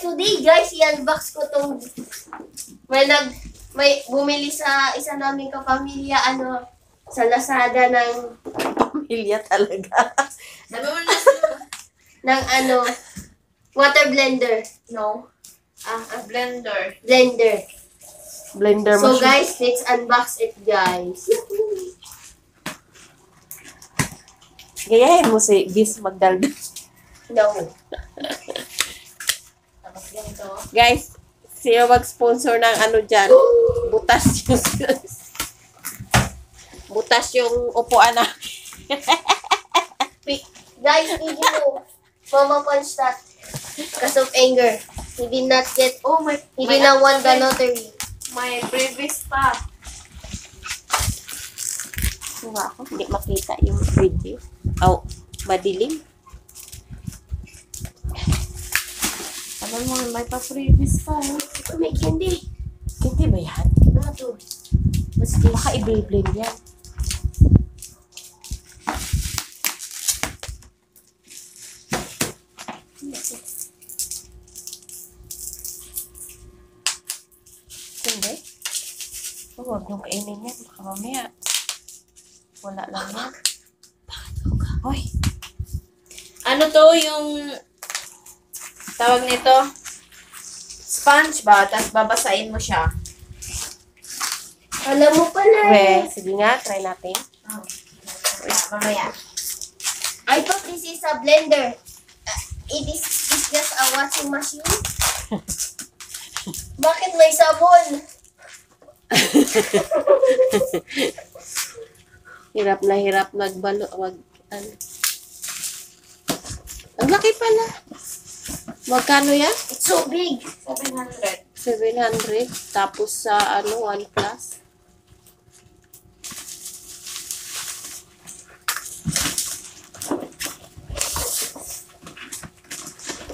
today guys, i-unbox ko tong may bumili sa isa naming kapamilya sa Lazada ng Pamilya talaga. Sabi mo na ng water blender. no. Blender. Blender So machine. guys, let's unbox it guys. Gayahin mo si Bis Magdalda. No. Tapos ganito. Guys, sino mag-sponsor ng dyan? Butas yung butas yung upuan na. Guys, did you know Mama punched that because of anger. He did not get, he did not want the lottery. May previous pa. Nga ako, hindi makita yung video. Madilim. Sabi mo, may pa previous pa. Ito may candy. Hindi ba yan? Nato. What's this? Baka i-blend yan. Hindi. Huwag niyong kainin yan. Baka mamaya. Wala lang yan. Hoy. Ano to yung tawag nito? Sponge ba? Tapos babasain mo siya. Alam mo pala Okay, sige nga. Try natin. Mamaya. I thought this is a blender. It's just a washing machine. Bakit may sabon? Hirap na hirap magbalo. Ang laki pala. Magkano yan? It's so big. 700. 700. Tapos sa 1 plus.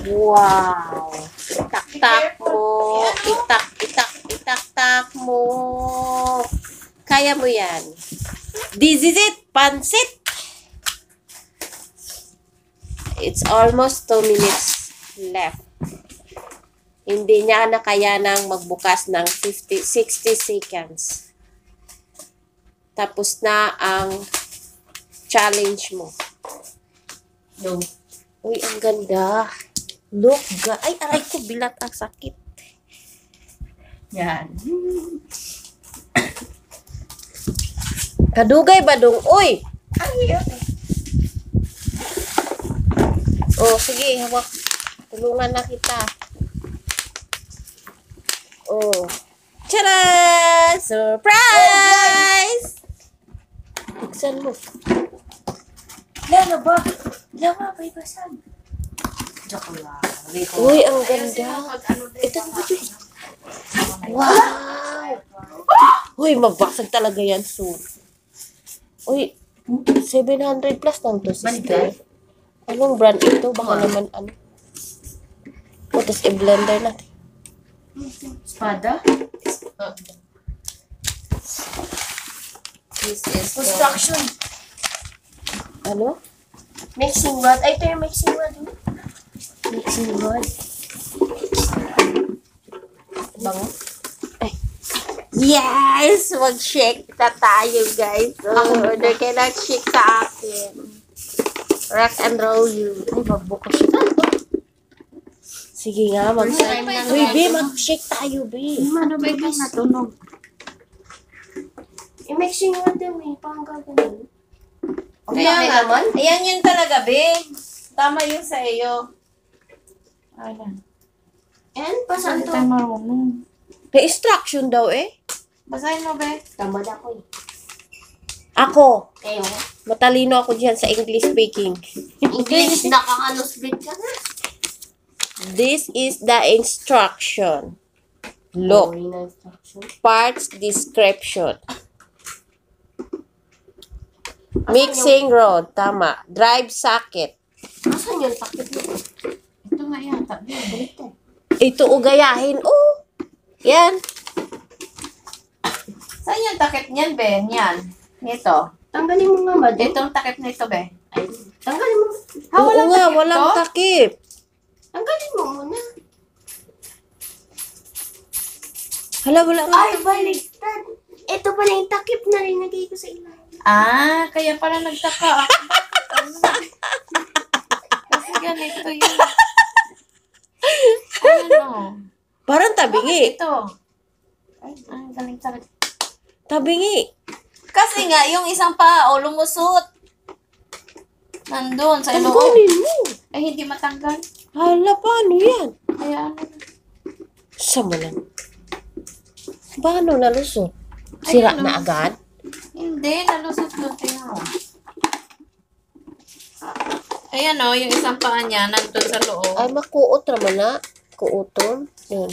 Wow! Itak-tak mo. Itak-tak mo. Kaya mo yan. This is it. Pansit. It's almost 2 minutes left. Hindi niya nakayanang magbukas ng 60 seconds. Tapos na ang challenge mo. No. Uy, ang ganda. Look, ay, aray ko, bilat ang sakit. Yan. Kadugay ba dong? Uy! Ang hirap eh. Oh, sige, hawak. Tulungan na kita. Oh. Tara! Surprise! Buksan mo. Lala ba? Lala ba ibasan? Joke lang. Uy, ang ganda. Ito ba ito? Wow! Uy, mabasag talaga yan soon. Uy, 700 plus lang to, sister. Anong brand ito? Baka naman tapos i-blender natin. Espada? This is Construction. Ano? Mixing rod. Ay, ito yung mixing rod. Mixing rod. Bango. Ay. Yes! Mag-shake na tayo, guys. Order kayo ng shake sa akin. Rock and roll you. Ay, magbukas siya. Sige nga, mag-shake. Uy, B, mag-shake tayo, B. Ano ba yung natunog? Yung mixing rod din eh. Parang gagawin. Kaya nga, ayan yun talaga, be. Tama yun sa iyo. Ayan. And, pasan to. marunong. May instruction daw eh. Basahin mo, be. Tamad ako eh. Ako. Eyo. Matalino ako dyan sa English speaking. English, nakakalusbit ka na. This is the instruction. Look. Boring na instruction. Parts description. Mixing rod. Tama. Drive socket. Asan yung takip mo? Ito nga yata, be. Baliktad. Ito ugayahin. Oh. Yan. Saan yung takip niyan, be? Yan. Ito. Tanggalin mo nga ba? Itong takip nito, be. Ay, tanggalin mo. Oo nga, walang takip. Tanggalin mo muna. Hala, wala nga. Ay, baliktad. Ito pala yung takip na rinagay ko sa ilalim. Ah, kaya pala nagtaka ako. Bakit ano? Kasi ganito yun. Ano? Parang tabingi. Ito. Ay, galing talaga. Tabingi. Kasi nga, yung isang paa, lumusot. Nandun, sa loob. Tanggalin mo. Ay, hindi matanggal. Hala, paano yan? Kaya ano? Sama lang. Paano nalusot? Sira Ayun, na agad? Hindi, nalusot doon. Tingnan mo. Ayan o, yung isang paa niya, nandun sa loob. Ay, makuot naman na. Kuoton. Yan.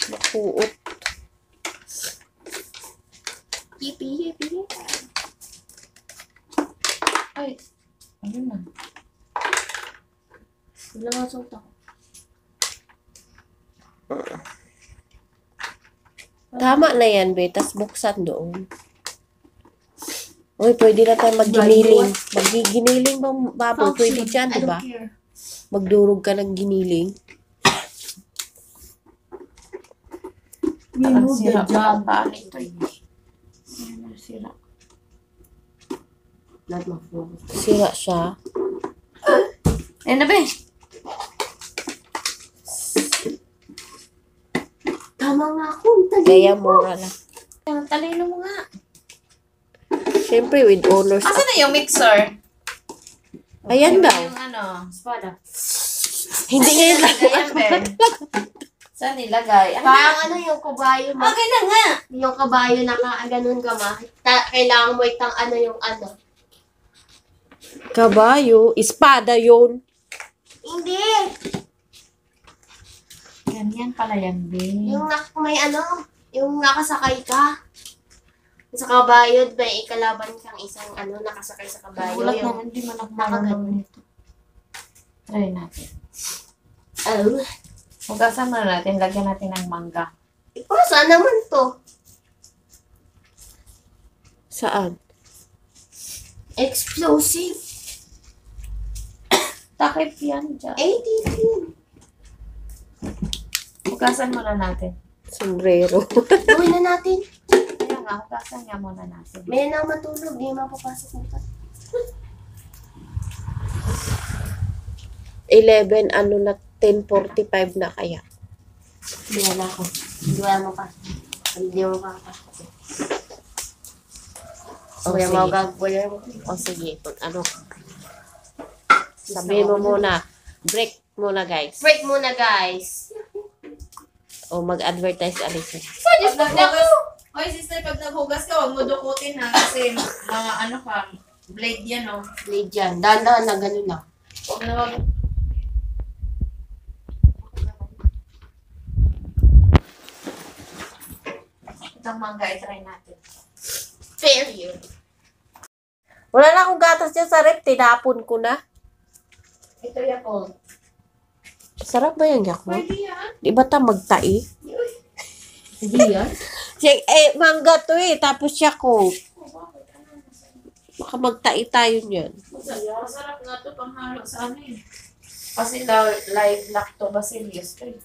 Makuot. Yippee, yippee. Ay, ayun na. Wala nga suot ako. Tama na yan, be. Tas buksan doon. Uy, pwede na tayo magginiling. Magiginiling bang baboy? Pwede dyan, I diba? don't care. Magdurog ka ng giniling. Parang sira pa ang paa nito. Ano, sira. Sira siya. Ayan na ba eh? Tama nga ako. Kaya mura lang. Talino mo nga. Siyempre, with honors. Asa na yung mixer? Ayan daw. Yung ano, espada. Hindi ngayon lang. Ayan, Ben. Saan nilagay? Parang ano yung kabayo mo. Okay na nga. Yung kabayo na ganun ka ma. Kailangan mo itang ano yung ano. Kabayo. Espada yun. Hindi. Ganyan pala yan, Ben. Yung may ano, yung nakasakay ka. Sa kabayo, may ikalaban kang isang ano, nakasakay sa kabayo. Gulat Yung, naman, di man ako nakagano. marunong nito. Try natin. oh, Hugasan muna natin, lagyan natin ng mangga. saan naman to? Saan? Explosive. Takip yan dyan. ATV. Hugasan muna natin. Sombrero. Gawin na natin. Kaya nga, hugasan nga muna natin. May nang matulog, di mapapasok nito. 11, ano na, 10:45 na kaya. Hindi na ako. Hindi wala mapasok. Hindi mo mapapasok. Oh, Kuya sige. mo gagawin mo. O sige, pag ano. Sabihin mo muna. Break muna, guys. Break muna, guys. O mag-advertise, Alisa. Pag naghugas, oy sister, pag naghugas ka, huwag mo dukutin ha. Kasi mga ano ka, blade yan oh. Blade yan. Dahan-dahan na ganun na. Huwag na wag. Itong mangga, i-try natin. Failure. Wala na akong gatas dyan sa rep. Tinapon ko na. Ito yan po. Sarap ba yung Yakult? Pwede yan. Di ba ta magtai? Hindi yan? Mangga to eh. Tapos Yakult. Baka magtai tayo niyan. Masarap nga ito panghalo sa amin. Kasi live lactobacillus to eh.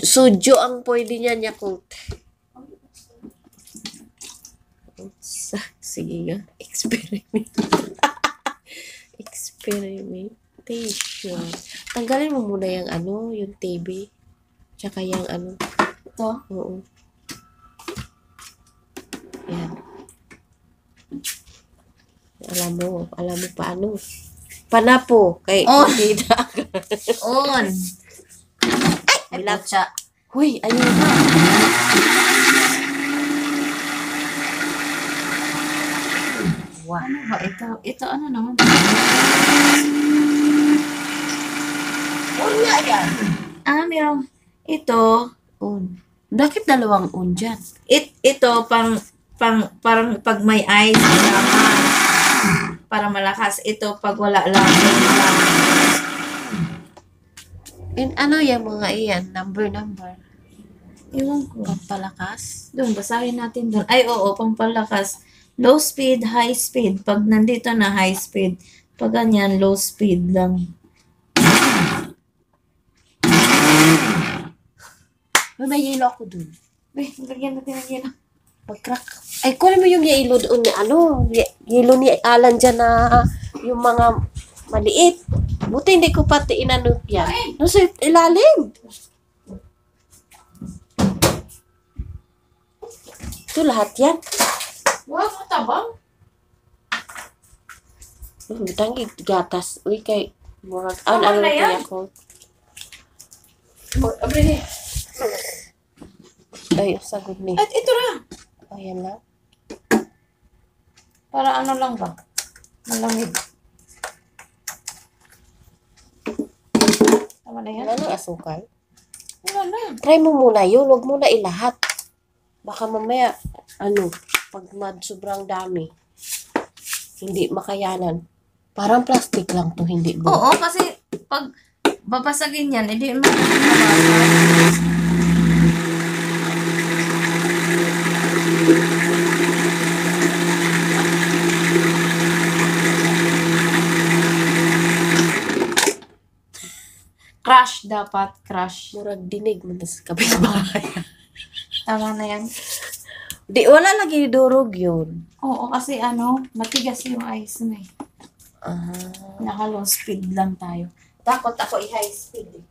Sujo ang pwede niyan, Yakult. Sige nga. Experiment. Experimentation. Tanggalin mo muna yung ano, yung TV. Tsaka yung ano. Ito? Oo. Yan. Alam mo paano. Panapo. Kay, Oh. kita. On! Ay, siya. Huy, ayun na. Wow. Ano ba ito? Ito ano naman? Wala yan. Meron. Ito, On. Bakit dalawang on dyan? ito parang pag may ice kailangan para malakas. Ito pag wala lang. And ano yung mga iyan? Number. Iwan ko. Pampalakas. Doon, basahin natin doon. Ay, oo, pampalakas. Low speed, high speed. Pag nandito na high speed, pag ganyan, low speed lang. May yelo ako dun. Be, lagyan natin ng yelo. Pag-crack. Ay, kunin mo yung yelo doon ni yelo ni Alan dyan na yung mga maliit. Buti hindi ko pati inanok yan. Nasa ilalim. Ito lahat yan. Wow, matabang. Tangi gatas. Uy, kay murag Tama ano na kaya yan. ko. Abre, Ay, sagod ni. at ito na. Ayan lang. Para ano lang ba? Malamig. Tama na yan? Wala nang asukal. Wala na. Try mo muna yun. Huwag mo na ilahat. Baka mamaya, pag sobrang dami, hindi makayanan. Parang plastic lang to, hindi ba? Oo, kasi pag babasagin yan, hindi mo mabasa. Crush dapat, crush. Murag dinig mo na sa kapitbahay. Tama na yan. Di, wala lagi durog yun. Oo, kasi matigas yung ice na eh. Naka-low speed lang tayo. Takot ako i-high speed eh.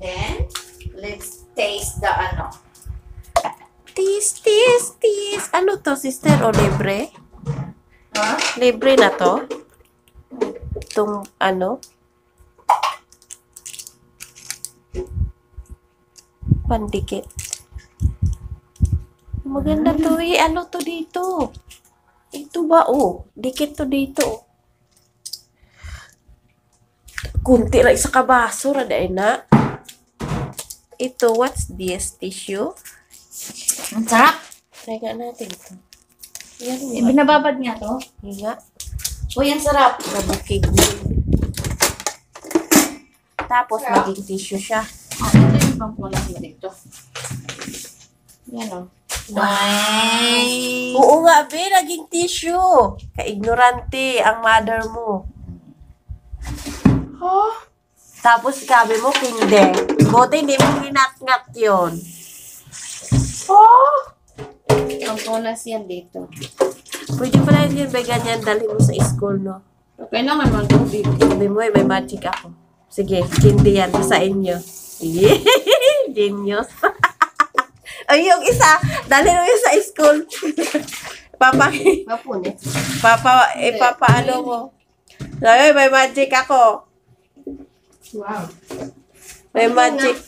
Then, let's taste the Tis. Ano to, sister? O libre? Ha? Libre na to? Itong pandikit. Maganda to eh. Ano to dito? Ito ba dikit to dito. Kunti lang sa kabaso. Raday na. Ito, what's this? Tissue? Ang sarap. Try nga natin ito. Yan Eh, binababad nga to. nga. Uy, ang sarap. Nabukig mo. Tapos, maging tissue siya. Ito yung pangkulang dito. Yan o. Nice. Oo nga, be. Naging tissue. Ka-ignorante ang mother mo. Oh. Tapos, sabi mo, hindi. Buti, hindi mo ginat-ngat yun. Oh. Pangkulas yan dito. Pwede pala yun, be, ganyan. Dalhin mo sa school, no? Kailangan man ito dito. Sabi mo, may magic ako. Sige, hindi yan. Sa inyo. Genius. Ay, yung isa, dalhin mo yun sa school. Mapunit. Papaano mo. Sabi, may magic ako. Wow. May magic.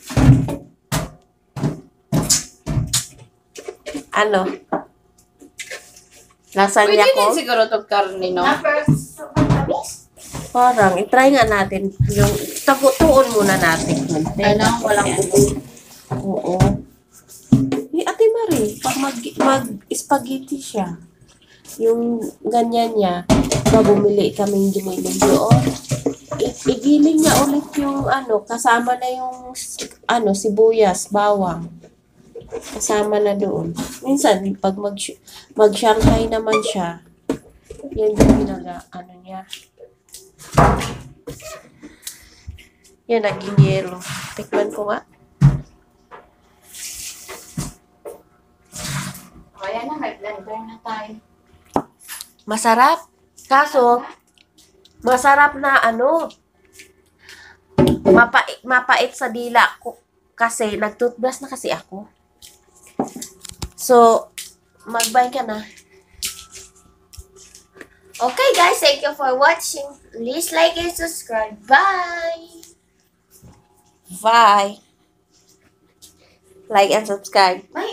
Lasagna Pwede ko. din siguro itong karne, no? Parang, itry nga natin. Yung, tuon muna natin. Kailangan walang ubo. Oo. Ate Marie, pag mag-spaghetti siya, yung ganyan niya, bumili kaming ginilin doon. Igiling niya ulit yung kasama na yung sibuyas, bawang. Kasama na doon. Minsan, pag mag-Shanghai naman siya, yan yung niya. Yan, naging yelo. Tikman ko nga. Ayan na, may blender na tayo. Masarap. Kaso, masarap na mapait sa dila ko. Kasi, nag-toothbrush na kasi ako. So, mag-bye ka na. Okay, guys. Thank you for watching. Please like and subscribe. Bye. Bye. Like and subscribe. Bye.